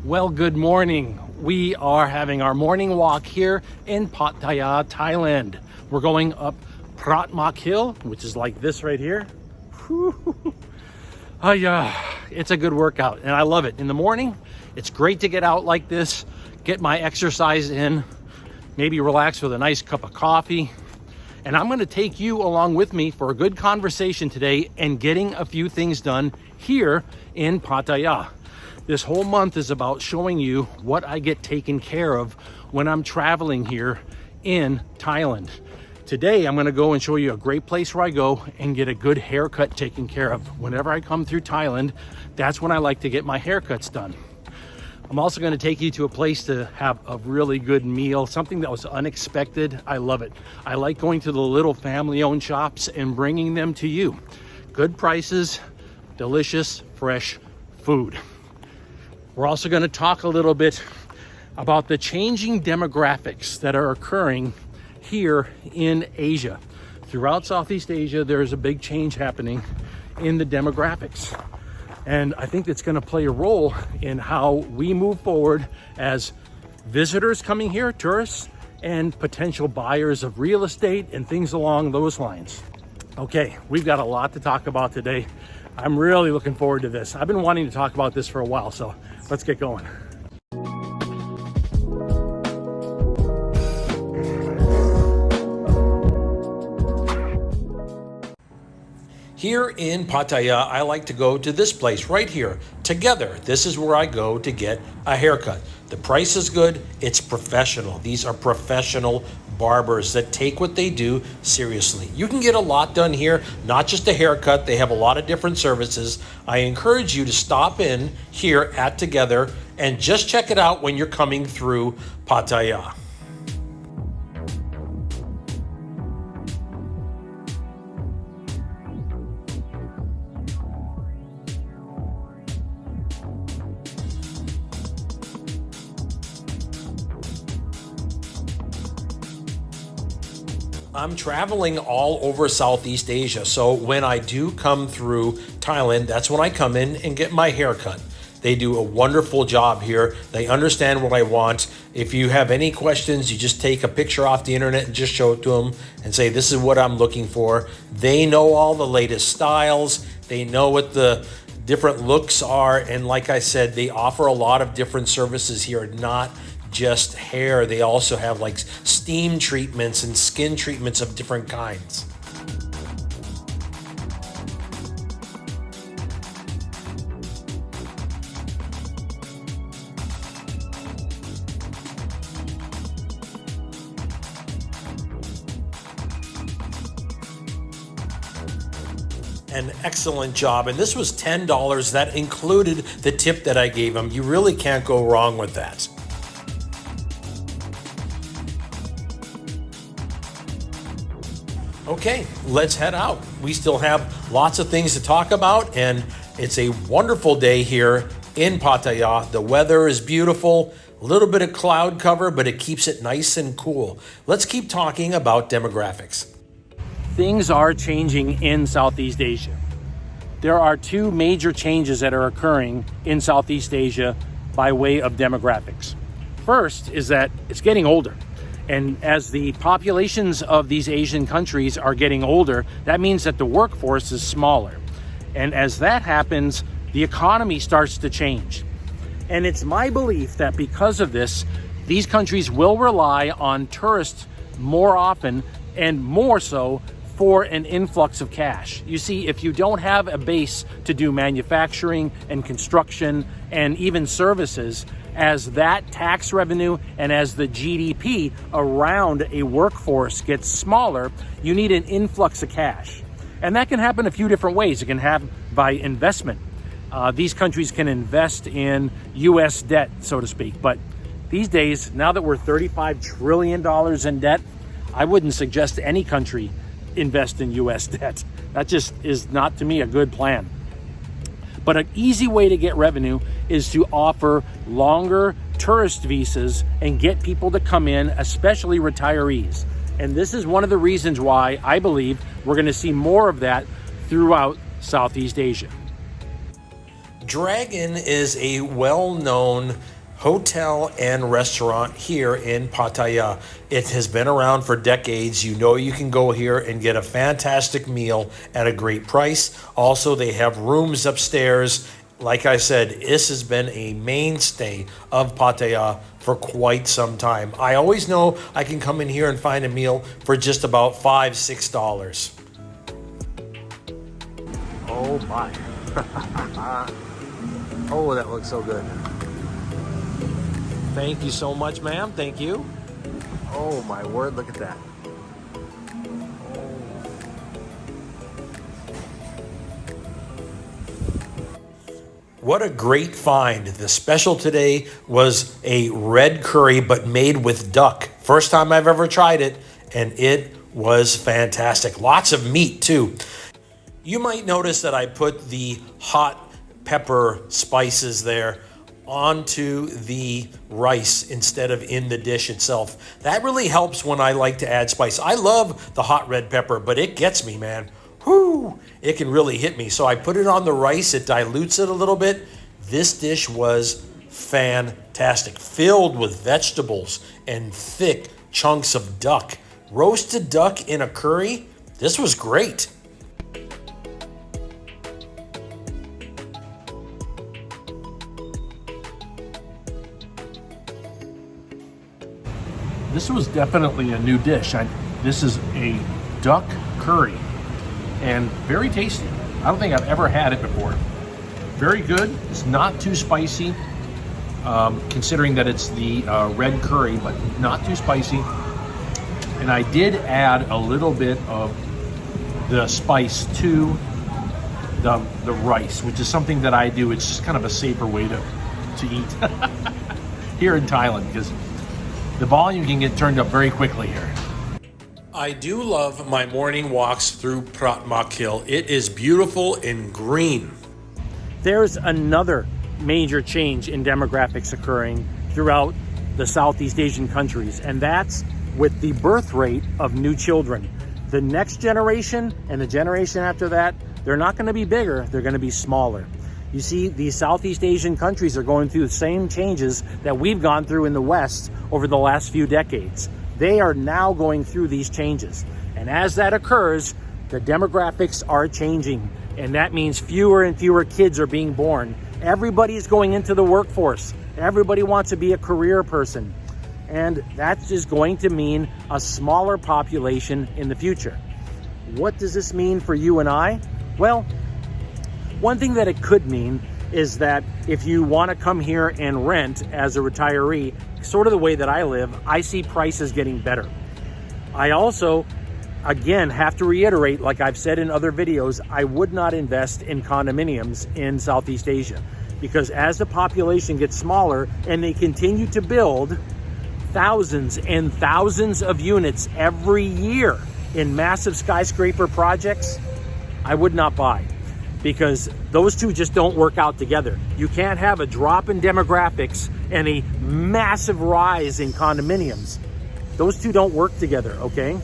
Well, good morning. We are having our morning walk here in Pattaya, Thailand. We're going up Pratmak Hill, which is like this right here. It's a good workout and I love it. In the morning, it's great to get out like this, get my exercise in, maybe relax with a nice cup of coffee. And I'm going to take you along with me for a good conversation today and getting a few things done here in Pattaya. This whole month is about showing you what I get taken care of when I'm traveling here in Thailand. Today, I'm going to go and show you a great place where I go and get a good haircut taken care of. Whenever I come through Thailand, that's when I like to get my haircuts done. I'm also going to take you to a place to have a really good meal, something that was unexpected. I love it. I like going to the little family-owned shops and bringing them to you. Good prices, delicious, fresh food. We're also going to talk a little bit about the changing demographics that are occurring here in Asia. Throughout Southeast Asia, there's a big change happening in the demographics. And I think that's going to play a role in how we move forward as visitors coming here, tourists, and potential buyers of real estate and things along those lines. Okay, we've got a lot to talk about today. I'm really looking forward to this. I've been wanting to talk about this for a while, so let's get going. Here in Pattaya, I like to go to this place right here, Together. This is where I go to get a haircut. The price is good, it's professional. These are professional barbers that take what they do seriously. You can get a lot done here, not just a haircut. They have a lot of different services. I encourage you to stop in here at Together and just check it out when you're coming through Pattaya. I'm traveling all over Southeast Asia, so when I do come through Thailand, that's when I come in and get my haircut. They do a wonderful job here. They understand what I want. If you have any questions, you just take a picture off the internet and just show it to them and say, this is what I'm looking for. They know all the latest styles. They know what the different looks are. And like I said, they offer a lot of different services here, not just hair. They also have like steam treatments and skin treatments of different kinds. An excellent job, and this was $10. That included the tip that I gave them. You really can't go wrong with that. Okay, let's head out. We still have lots of things to talk about, and it's a wonderful day here in Pattaya. The weather is beautiful, a little bit of cloud cover, but it keeps it nice and cool. Let's keep talking about demographics. Things are changing in Southeast Asia. There are two major changes that are occurring in Southeast Asia by way of demographics. First is that it's getting older. And as the populations of these Asian countries are getting older, that means that the workforce is smaller. And as that happens, the economy starts to change. And it's my belief that because of this, these countries will rely on tourists more often and more so for an influx of cash. You see, if you don't have a base to do manufacturing and construction and even services, as that tax revenue and as the GDP around a workforce gets smaller, you need an influx of cash. And that can happen a few different ways. It can happen by investment. These countries can invest in US debt, so to speak. But these days, now that we're $35 trillion in debt, I wouldn't suggest any country invest in US debt. That just is not, to me, a good plan. But an easy way to get revenue is to offer longer tourist visas and get people to come in, especially retirees. And this is one of the reasons why I believe we're going to see more of that throughout Southeast Asia. Dragon is a well-known hotel and restaurant here in Pattaya. It has been around for decades. You know you can go here and get a fantastic meal at a great price. Also, they have rooms upstairs. Like I said, this has been a mainstay of Pattaya for quite some time. I always know I can come in here and find a meal for just about $5-6. Oh my. Oh, that looks so good. Thank you so much, ma'am. Thank you. Oh my word, look at that. What a great find. The special today was a red curry, but made with duck. First time I've ever tried it, and it was fantastic. Lots of meat too. You might notice that I put the hot pepper spices there onto the rice instead of in the dish itself. That really helps when I like to add spice. I love the hot red pepper, but it gets me, man. Whoo! It can really hit me. So I put it on the rice. It dilutes it a little bit. This dish was fantastic, filled with vegetables and thick chunks of duck. Roasted duck in a curry. This was great. This was definitely a new dish. This is a duck curry and very tasty. I don't think I've ever had it before. Very good. It's not too spicy, considering that it's the red curry, but not too spicy. And I did add a little bit of the spice to the rice, which is something that I do. It's just kind of a safer way to eat here in Thailand, because the volume can get turned up very quickly here. I do love my morning walks through Pratmak Hill. It is beautiful and green. There's another major change in demographics occurring throughout the Southeast Asian countries, and that's with the birth rate of new children. The next generation and the generation after that, they're not going to be bigger, they're going to be smaller. You see, these Southeast Asian countries are going through the same changes that we've gone through in the West over the last few decades. They are now going through these changes. And as that occurs, the demographics are changing. And that means fewer and fewer kids are being born. Everybody is going into the workforce. Everybody wants to be a career person. And that is going to mean a smaller population in the future. What does this mean for you and I? Well, one thing that it could mean is that if you want to come here and rent as a retiree, sort of the way that I live, I see prices getting better. I also, again, have to reiterate, like I've said in other videos, I would not invest in condominiums in Southeast Asia, because as the population gets smaller and they continue to build thousands and thousands of units every year in massive skyscraper projects, I would not buy. Because those two just don't work out together. You can't have a drop in demographics and a massive rise in condominiums. Those two don't work together, okay?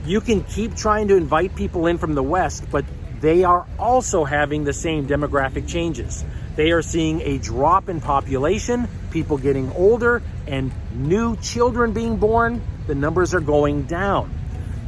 You can keep trying to invite people in from the West, but they are also having the same demographic changes. They are seeing a drop in population, people getting older, and new children being born. The numbers are going down.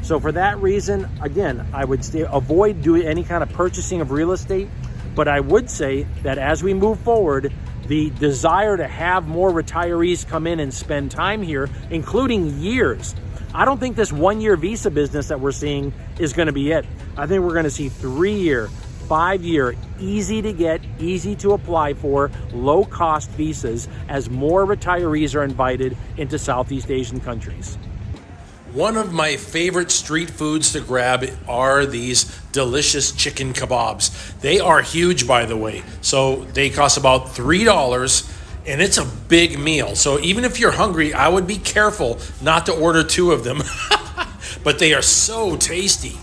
So for that reason, again, I would avoid doing any kind of purchasing of real estate, but I would say that as we move forward, the desire to have more retirees come in and spend time here, including years. I don't think this 1-year visa business that we're seeing is going to be it. I think we're going to see 3-year, 5-year, easy to get, easy to apply for, low cost visas as more retirees are invited into Southeast Asian countries. One of my favorite street foods to grab are these delicious chicken kebabs. They are huge, by the way. So they cost about $3, and it's a big meal. So even if you're hungry, I would be careful not to order 2 of them. But they are so tasty.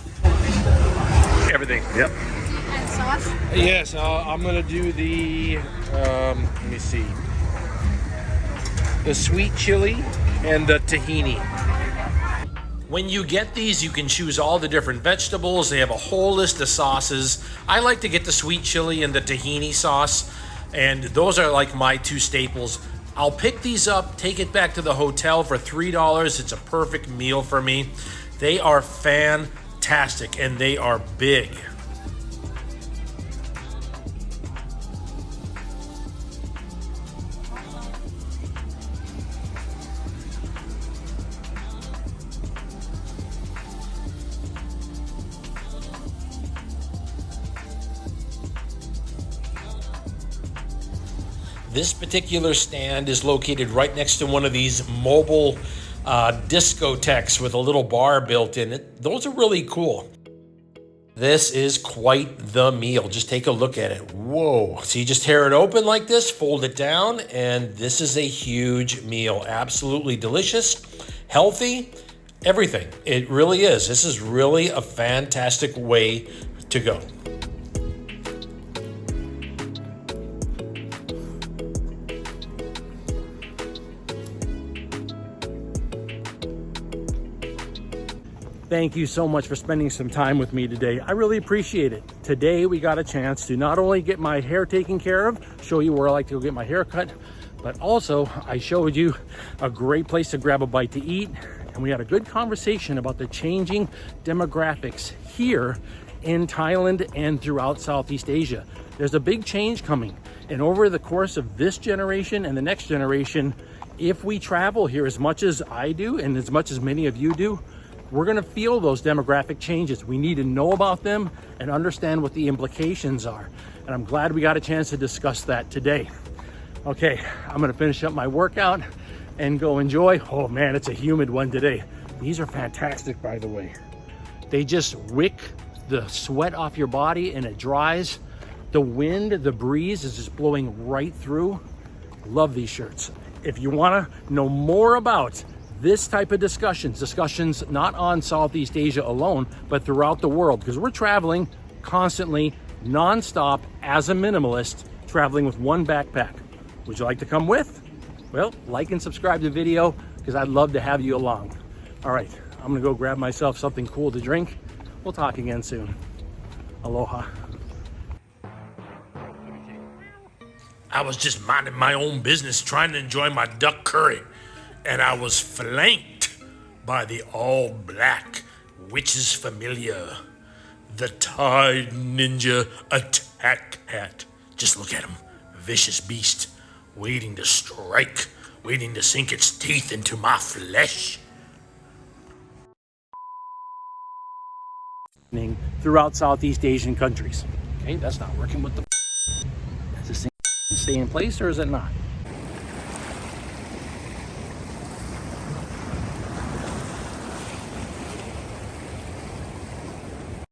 Everything. Yep. And sauce? Yes, I'm gonna do the, let me see, the sweet chili and the tahini. When you get these, you can choose all the different vegetables. They have a whole list of sauces. I like to get the sweet chili and the tahini sauce, and those are like my two staples. I'll pick these up, take it back to the hotel for $3. It's a perfect meal for me. They are fantastic, and they are big. This particular stand is located right next to one of these mobile discotheques with a little bar built in it. Those are really cool. This is quite the meal. Just take a look at it. Whoa. So you just tear it open like this, fold it down, and this is a huge meal. Absolutely delicious, healthy, everything. It really is. This is really a fantastic way to go. Thank you so much for spending some time with me today. I really appreciate it. Today we got a chance to not only get my hair taken care of, show you where I like to go get my hair cut, but also I showed you a great place to grab a bite to eat. And we had a good conversation about the changing demographics here in Thailand and throughout Southeast Asia. There's a big change coming. And over the course of this generation and the next generation, if we travel here as much as I do and as much as many of you do, we're going to feel those demographic changes. We need to know about them and understand what the implications are. And I'm glad we got a chance to discuss that today. Okay, I'm going to finish up my workout and go enjoy. Oh man, it's a humid one today. These are fantastic, by the way. They just wick the sweat off your body and it dries. The wind, the breeze is just blowing right through. Love these shirts. If you want to know more about this type of discussions not on Southeast Asia alone, but throughout the world, because we're traveling constantly, non-stop, as a minimalist, traveling with one backpack. Would you like to come with? Well, like and subscribe to the video, because I'd love to have you along. All right, I'm gonna go grab myself something cool to drink. We'll talk again soon. Aloha. I was just minding my own business, trying to enjoy my duck curry, and I was flanked by the all-black witch's familiar, the Thai Ninja Attack Hat. Just look at him, vicious beast, waiting to strike, waiting to sink its teeth into my flesh. Throughout Southeast Asian countries. Okay, that's not working with the... Does this thing stay in place or is it not?